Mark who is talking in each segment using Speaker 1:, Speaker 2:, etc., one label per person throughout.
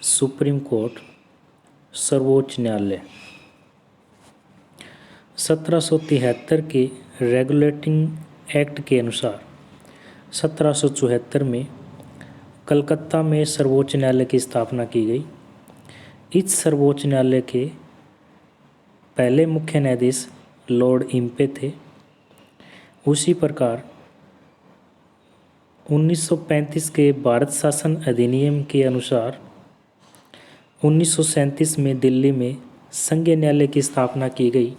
Speaker 1: Supreme court, सर्वोच्च न्यायालय। 1773 के रेगुलेटिंग एक्ट के अनुसार 1774 में कलकत्ता में सर्वोच्च न्यायालय की स्थापना की गई। इस सर्वोच्च न्यायालय के पहले मुख्य न्यायाधीश लॉर्ड इम्पे थे। उसी प्रकार 1935 के भारत शासन अधिनियम के अनुसार 1937 में दिल्ली में संघीय न्यायालय की स्थापना की गई।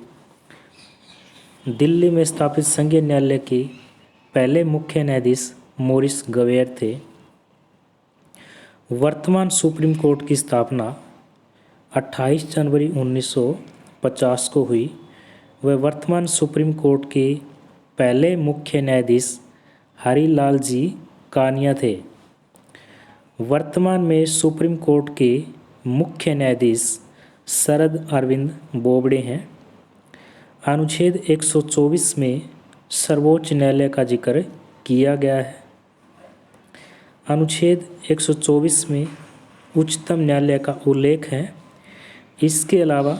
Speaker 1: दिल्ली में स्थापित संघीय न्यायालय के पहले मुख्य न्यायाधीश मॉरिस गवेयर थे। वर्तमान सुप्रीम कोर्ट की स्थापना 28 जनवरी 1950 को हुई। वह वर्तमान सुप्रीम कोर्ट के पहले मुख्य न्यायाधीश हरिलाल जी कानिया थे। वर्तमान में सुप्रीम कोर्ट के मुख्य न्यायाधीश शरद अरविंद बोबडे हैं। अनुच्छेद 124 में सर्वोच्च न्यायालय का जिक्र किया गया है। अनुच्छेद 124 में उच्चतम न्यायालय का उल्लेख है। इसके अलावा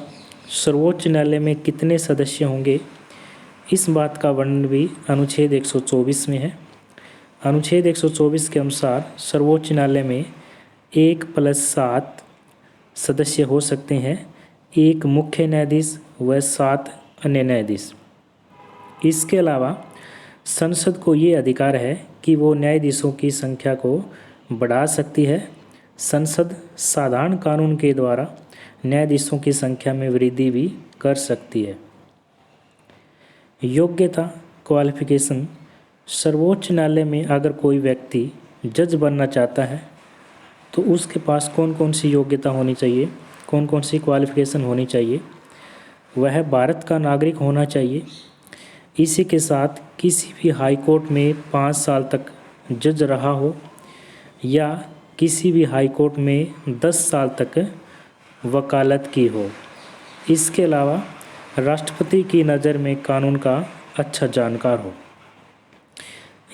Speaker 1: सर्वोच्च न्यायालय में कितने सदस्य होंगे, इस बात का वर्णन भी अनुच्छेद 124 में है। अनुच्छेद 124 के अनुसार सर्वोच्च न्यायालय में 1+7 सदस्य हो सकते हैं, एक मुख्य न्यायाधीश व 7 अन्य न्यायाधीश। इसके अलावा संसद को ये अधिकार है कि वो न्यायाधीशों की संख्या को बढ़ा सकती है। संसद साधारण कानून के द्वारा न्यायाधीशों की संख्या में वृद्धि भी कर सकती है। योग्यता, क्वालिफिकेशन। सर्वोच्च न्यायालय में अगर कोई व्यक्ति जज बनना चाहता है तो उसके पास कौन कौन सी योग्यता होनी चाहिए, कौन कौन सी क्वालिफिकेशन होनी चाहिए। वह भारत का नागरिक होना चाहिए। इसी के साथ किसी भी हाई कोर्ट में 5 साल तक जज रहा हो या किसी भी हाई कोर्ट में 10 साल तक वकालत की हो। इसके अलावा राष्ट्रपति की नज़र में कानून का अच्छा जानकार हो।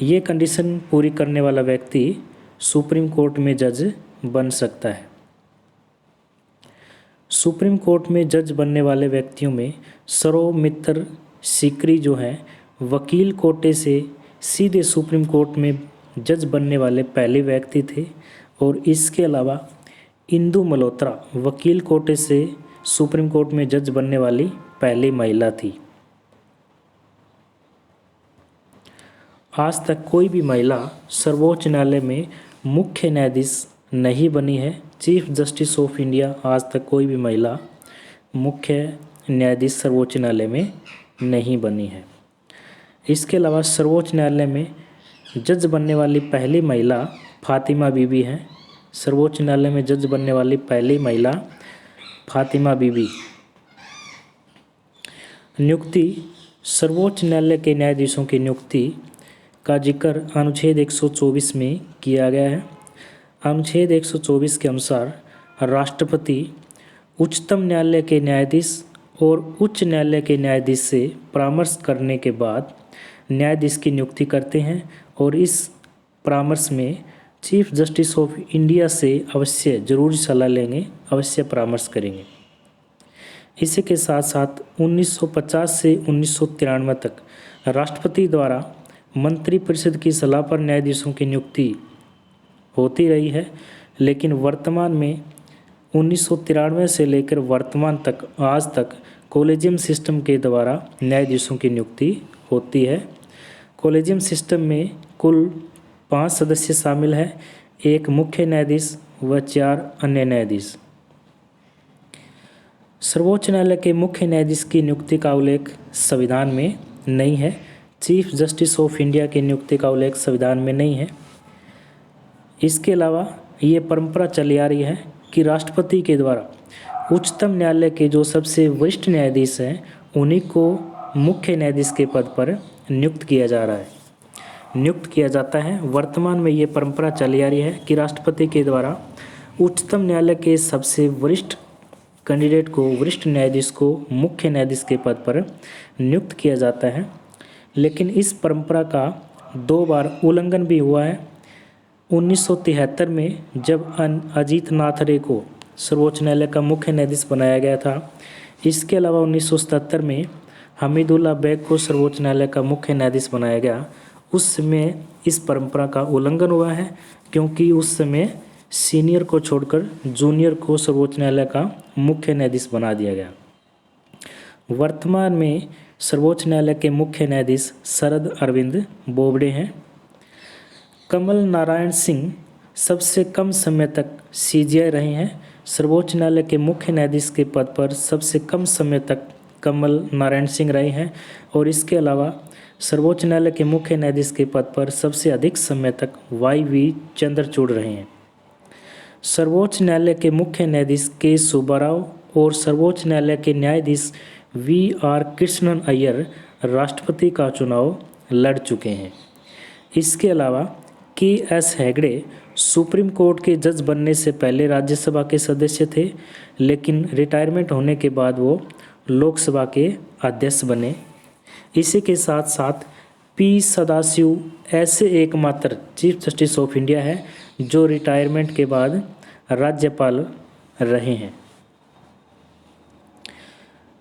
Speaker 1: ये कंडीशन पूरी करने वाला व्यक्ति सुप्रीम कोर्ट में जज बन सकता है। सुप्रीम कोर्ट में जज बनने वाले व्यक्तियों में सौमित्र सीकरी जो हैं वकील कोटे से सीधे सुप्रीम कोर्ट में जज बनने वाले पहले व्यक्ति थे। और इसके अलावा इंदु मल्होत्रा वकील कोटे से सुप्रीम कोर्ट में जज बनने वाली पहली महिला थी। आज तक कोई भी महिला सर्वोच्च न्यायालय में मुख्य न्यायाधीश नहीं बनी है। चीफ जस्टिस ऑफ इंडिया आज तक कोई भी महिला मुख्य न्यायाधीश सर्वोच्च न्यायालय में नहीं बनी है। इसके अलावा सर्वोच्च न्यायालय में जज बनने वाली पहली महिला फातिमा बीबी हैं। सर्वोच्च न्यायालय में जज बनने वाली पहली महिला फातिमा बीबी। नियुक्ति। सर्वोच्च न्यायालय के न्यायाधीशों की नियुक्ति का जिक्र अनुच्छेद 124 में किया गया है। अनुच्छेद 124 के अनुसार राष्ट्रपति उच्चतम न्यायालय के न्यायाधीश और उच्च न्यायालय के न्यायाधीश से परामर्श करने के बाद न्यायाधीश की नियुक्ति करते हैं और इस परामर्श में चीफ जस्टिस ऑफ इंडिया से अवश्य जरूर सलाह लेंगे, अवश्य परामर्श करेंगे। इसी के साथ साथ 1950 से 1993 तक राष्ट्रपति द्वारा मंत्रिपरिषद की सलाह पर न्यायाधीशों की नियुक्ति होती रही है। लेकिन वर्तमान में 1993 से लेकर वर्तमान तक आज तक कॉलेजियम सिस्टम के द्वारा न्यायाधीशों की नियुक्ति होती है। कॉलेजियम सिस्टम में कुल 5 सदस्य शामिल हैं, एक मुख्य न्यायाधीश व 4 अन्य न्यायाधीश। सर्वोच्च न्यायालय के मुख्य न्यायाधीश की नियुक्ति का उल्लेख संविधान में नहीं है। चीफ जस्टिस ऑफ इंडिया की नियुक्ति का उल्लेख संविधान में नहीं है। इसके अलावा ये परंपरा चली आ रही है कि राष्ट्रपति के द्वारा उच्चतम न्यायालय के जो सबसे वरिष्ठ न्यायाधीश हैं उन्हीं को मुख्य न्यायाधीश के पद पर नियुक्त किया जाता है। वर्तमान में ये परंपरा चली आ रही है कि राष्ट्रपति के द्वारा उच्चतम न्यायालय के सबसे वरिष्ठ कैंडिडेट को, वरिष्ठ न्यायाधीश को मुख्य न्यायाधीश के पद पर नियुक्त किया जाता है। लेकिन इस परंपरा का 2 बार उल्लंघन भी हुआ है। 1973 में जब अजीत नाथ रे को सर्वोच्च न्यायालय का मुख्य न्यायाधीश बनाया गया था। इसके अलावा 1977 में हमीदुल्ला बेग को सर्वोच्च न्यायालय का मुख्य न्यायाधीश बनाया गया। उस समय इस परंपरा का उल्लंघन हुआ है, क्योंकि उस समय सीनियर को छोड़कर जूनियर को सर्वोच्च न्यायालय का मुख्य न्यायाधीश बना दिया गया। वर्तमान में सर्वोच्च न्यायालय के मुख्य न्यायाधीश शरद अरविंद बोबडे हैं। कमल नारायण सिंह सबसे कम समय तक सीजीआई रहे हैं। सर्वोच्च न्यायालय के मुख्य न्यायाधीश के पद पर सबसे कम समय तक कमल नारायण सिंह रहे हैं, और इसके अलावा सर्वोच्च न्यायालय के मुख्य न्यायाधीश के पद पर सबसे अधिक समय तक वाई.वी. चंद्रचूड़ रहे हैं। सर्वोच्च न्यायालय के मुख्य न्यायाधीश के सुब्बाराव और सर्वोच्च न्यायालय के न्यायाधीश वी.आर. कृष्णन अय्यर राष्ट्रपति का चुनाव लड़ चुके हैं। इसके अलावा के.एस. हेगड़े सुप्रीम कोर्ट के जज बनने से पहले राज्यसभा के सदस्य थे, लेकिन रिटायरमेंट होने के बाद वो लोकसभा के अध्यक्ष बने। इसी के साथ साथ पी. सदाशिव ऐसे एकमात्र चीफ जस्टिस ऑफ इंडिया है जो रिटायरमेंट के बाद राज्यपाल रहे हैं।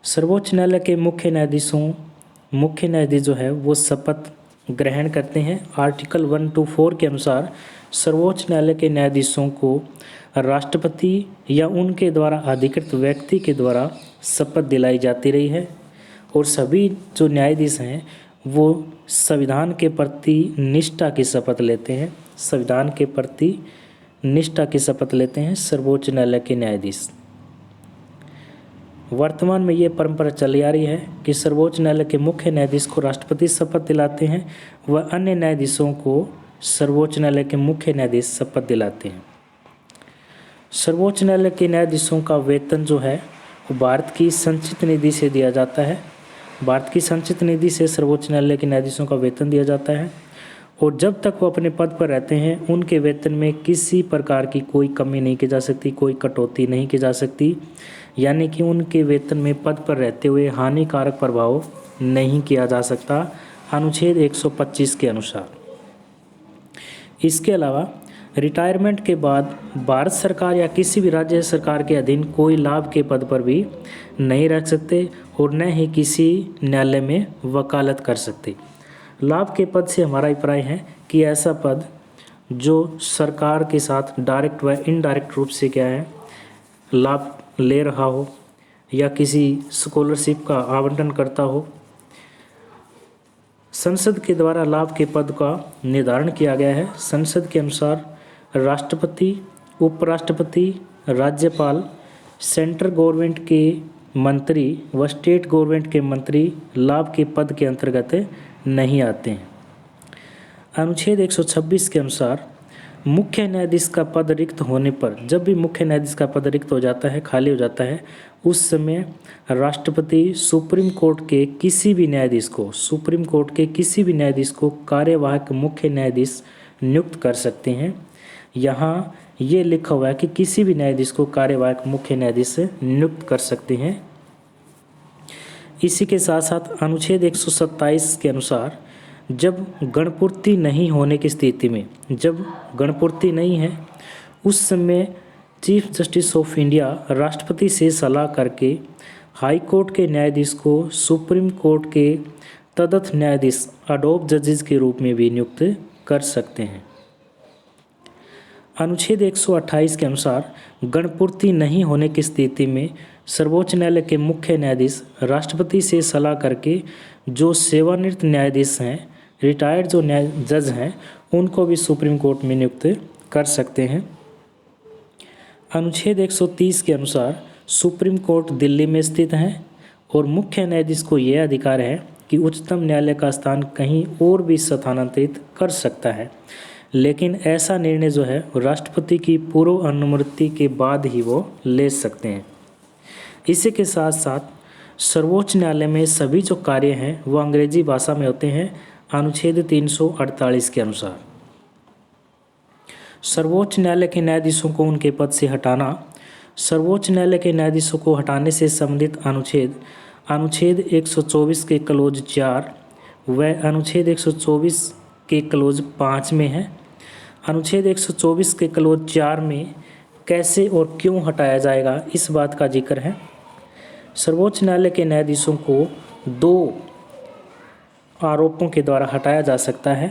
Speaker 1: सर्वोच्च न्यायालय के मुख्य न्यायाधीश जो है वो शपथ ग्रहण करते हैं। आर्टिकल 1 to 4 के अनुसार सर्वोच्च न्यायालय के न्यायाधीशों को राष्ट्रपति या उनके द्वारा अधिकृत व्यक्ति के द्वारा शपथ दिलाई जाती रही है, और सभी जो न्यायाधीश हैं वो संविधान के प्रति निष्ठा की शपथ लेते हैं। संविधान के प्रति निष्ठा की शपथ लेते हैं सर्वोच्च न्यायालय के न्यायाधीश। वर्तमान में ये परंपरा चली आ रही है कि सर्वोच्च न्यायालय के मुख्य न्यायाधीश को राष्ट्रपति शपथ दिलाते हैं व अन्य न्यायाधीशों को सर्वोच्च न्यायालय के मुख्य न्यायाधीश शपथ दिलाते हैं। सर्वोच्च न्यायालय के न्यायाधीशों का वेतन जो है वो भारत की संचित निधि से दिया जाता है। भारत की संचित निधि से सर्वोच्च न्यायालय के न्यायाधीशों का वेतन दिया जाता है, और जब तक वो अपने पद पर रहते हैं उनके वेतन में किसी प्रकार की कोई कमी नहीं की जा सकती, कोई कटौती नहीं की जा सकती, यानी कि उनके वेतन में पद पर रहते हुए हानिकारक प्रभाव नहीं किया जा सकता अनुच्छेद 125 के अनुसार। इसके अलावा रिटायरमेंट के बाद भारत सरकार या किसी भी राज्य सरकार के अधीन कोई लाभ के पद पर भी नहीं रह सकते और न ही किसी न्यायालय में वकालत कर सकते। लाभ के पद से हमारा अभिप्राय है कि ऐसा पद जो सरकार के साथ डायरेक्ट व इनडायरेक्ट रूप से क्या है लाभ ले रहा हो, या किसी स्कॉलरशिप का आवंटन करता हो। संसद के द्वारा लाभ के पद का निर्धारण किया गया है। संसद के अनुसार राष्ट्रपति, उपराष्ट्रपति, राज्यपाल, सेंट्रल गवर्नमेंट के मंत्री व स्टेट गवर्नमेंट के मंत्री लाभ के पद के अंतर्गत नहीं आते हैं। अनुच्छेद 126 के अनुसार मुख्य न्यायाधीश का पद रिक्त होने पर, जब भी मुख्य न्यायाधीश का पद रिक्त हो जाता है, खाली हो जाता है, उस समय राष्ट्रपति सुप्रीम कोर्ट के किसी भी न्यायाधीश को कार्यवाहक मुख्य न्यायाधीश नियुक्त कर सकते हैं। यहाँ ये लिखा हुआ है कि किसी भी न्यायाधीश को कार्यवाहक मुख्य न्यायाधीश नियुक्त कर सकते हैं। इसी के साथ साथ अनुच्छेद 127 के अनुसार जब गणपूर्ति नहीं होने की स्थिति में, जब गणपूर्ति नहीं है, उस समय चीफ जस्टिस ऑफ इंडिया राष्ट्रपति से सलाह करके हाई कोर्ट के न्यायाधीश को सुप्रीम कोर्ट के तदर्थ न्यायाधीश अडोब जजेस के रूप में भी नियुक्त कर सकते हैं। अनुच्छेद 128 के अनुसार गणपूर्ति नहीं होने की स्थिति में सर्वोच्च न्यायालय के मुख्य न्यायाधीश राष्ट्रपति से सलाह करके जो सेवानिवृत्त न्यायाधीश हैं, रिटायर्ड जो जज हैं, उनको भी सुप्रीम कोर्ट में नियुक्त कर सकते हैं। अनुच्छेद 130 के अनुसार सुप्रीम कोर्ट दिल्ली में स्थित है और मुख्य न्यायाधीश को यह अधिकार है कि उच्चतम न्यायालय का स्थान कहीं और भी स्थानांतरित कर सकता है, लेकिन ऐसा निर्णय जो है राष्ट्रपति की पूर्व अनुमति के बाद ही वो ले सकते हैं। इसी के साथ साथ सर्वोच्च न्यायालय में सभी जो कार्य हैं वो अंग्रेजी भाषा में होते हैं। अनुच्छेद 348 के अनुसार सर्वोच्च न्यायालय के न्यायाधीशों को उनके पद से हटाना, सर्वोच्च न्यायालय के न्यायाधीशों को हटाने से संबंधित अनुच्छेद 124 के क्लोज 4 व अनुच्छेद 124 के क्लोज 5 में है। अनुच्छेद 124 के क्लोज 4 में कैसे और क्यों हटाया जाएगा, इस बात का जिक्र है। सर्वोच्च न्यायालय के न्यायाधीशों को 2 आरोपों के द्वारा हटाया जा सकता है।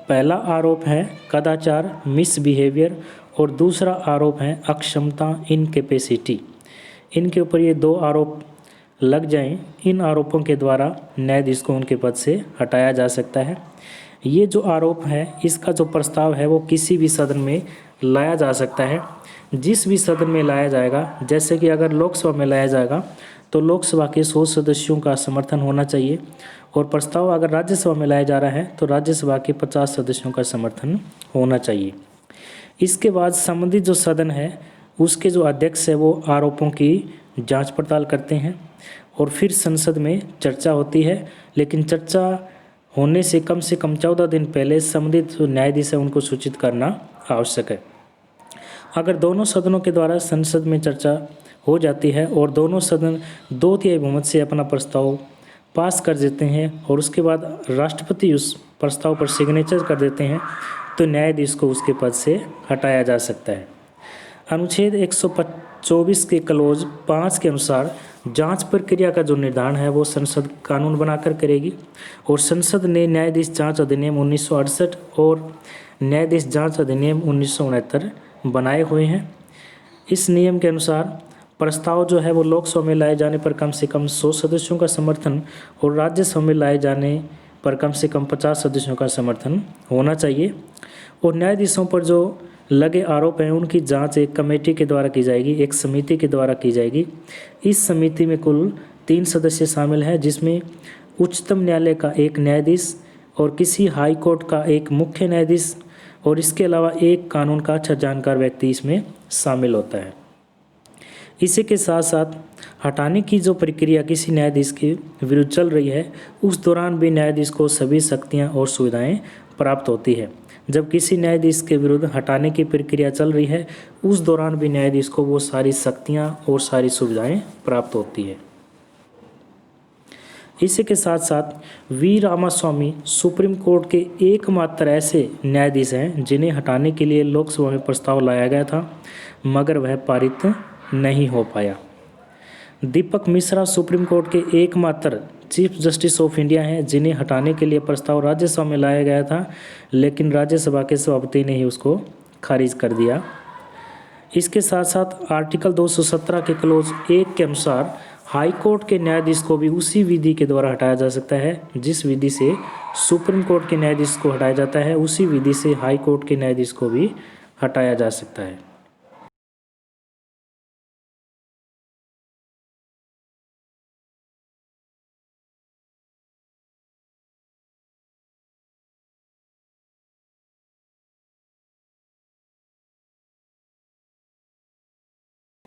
Speaker 1: पहला आरोप है कदाचार, मिसबिहेवियर, और दूसरा आरोप है अक्षमता, इनकैपेसिटी। इनके ऊपर ये 2 आरोप लग जाएं, इन आरोपों के द्वारा न्यायाधीश को उनके पद से हटाया जा सकता है। ये जो आरोप है, इसका जो प्रस्ताव है वो किसी भी सदन में लाया जा सकता है। जिस भी सदन में लाया जाएगा, जैसे कि अगर लोकसभा में लाया जाएगा तो लोकसभा के 100 सदस्यों का समर्थन होना चाहिए, और प्रस्ताव अगर राज्यसभा में लाया जा रहा है तो राज्यसभा के 50 सदस्यों का समर्थन होना चाहिए। इसके बाद संबंधित जो सदन है उसके जो अध्यक्ष है वो आरोपों की जांच पड़ताल करते हैं, और फिर संसद में चर्चा होती है। लेकिन चर्चा होने से कम 14 दिन पहले संबंधित जो न्यायाधीश है उनको सूचित करना आवश्यक है। अगर दोनों सदनों के द्वारा संसद में चर्चा हो जाती है और दोनों सदन 2/3 बहुमत से अपना प्रस्ताव पास कर देते हैं और उसके बाद राष्ट्रपति उस प्रस्ताव पर सिग्नेचर कर देते हैं, तो न्यायाधीश को उसके पद से हटाया जा सकता है। अनुच्छेद 124 के क्लोज 5 के अनुसार जांच प्रक्रिया का जो निर्धारण है वो संसद कानून बनाकर करेगी, और संसद ने न्यायाधीश जांच अधिनियम 1968 और न्यायाधीश जांच अधिनियम 1969 बनाए हुए हैं। इस नियम के अनुसार प्रस्ताव जो है वो लोकसभा में लाए जाने पर कम से कम 100 सदस्यों का समर्थन और राज्यसभा में लाए जाने पर कम से कम 50 सदस्यों का समर्थन होना चाहिए। और न्यायाधीशों पर जो लगे आरोप हैं उनकी जांच एक कमेटी के द्वारा की जाएगी, एक समिति के द्वारा की जाएगी। इस समिति में कुल 3 सदस्य शामिल हैं, जिसमें उच्चतम न्यायालय का एक न्यायाधीश और किसी हाई कोर्ट का एक मुख्य न्यायाधीश, और इसके अलावा एक कानून का अच्छा जानकार व्यक्ति इसमें शामिल होता है। इसी के साथ साथ हटाने की जो प्रक्रिया किसी न्यायाधीश के विरुद्ध चल रही है उस दौरान भी न्यायाधीश को सभी शक्तियां और सुविधाएं प्राप्त होती है। जब किसी न्यायाधीश के विरुद्ध हटाने की प्रक्रिया चल रही है उस दौरान भी न्यायाधीश को वो सारी शक्तियां और सारी सुविधाएं प्राप्त होती है। इसी के साथ साथ वी रामास्वामी सुप्रीम कोर्ट के एकमात्र ऐसे न्यायाधीश हैं जिन्हें हटाने के लिए लोकसभा में प्रस्ताव लाया गया था मगर वह पारित नहीं हो पाया। दीपक मिश्रा सुप्रीम कोर्ट के एकमात्र चीफ जस्टिस ऑफ इंडिया हैं जिन्हें हटाने के लिए प्रस्ताव राज्यसभा में लाया गया था, लेकिन राज्यसभा के सभापति ने ही उसको खारिज कर दिया। इसके साथ साथ आर्टिकल 217 के क्लोज 1 के अनुसार हाई कोर्ट के न्यायाधीश को भी उसी विधि के द्वारा हटाया जा सकता है जिस विधि से सुप्रीम कोर्ट के न्यायाधीश को हटाया जाता है, उसी विधि से हाई कोर्ट के न्यायाधीश को भी हटाया जा सकता है।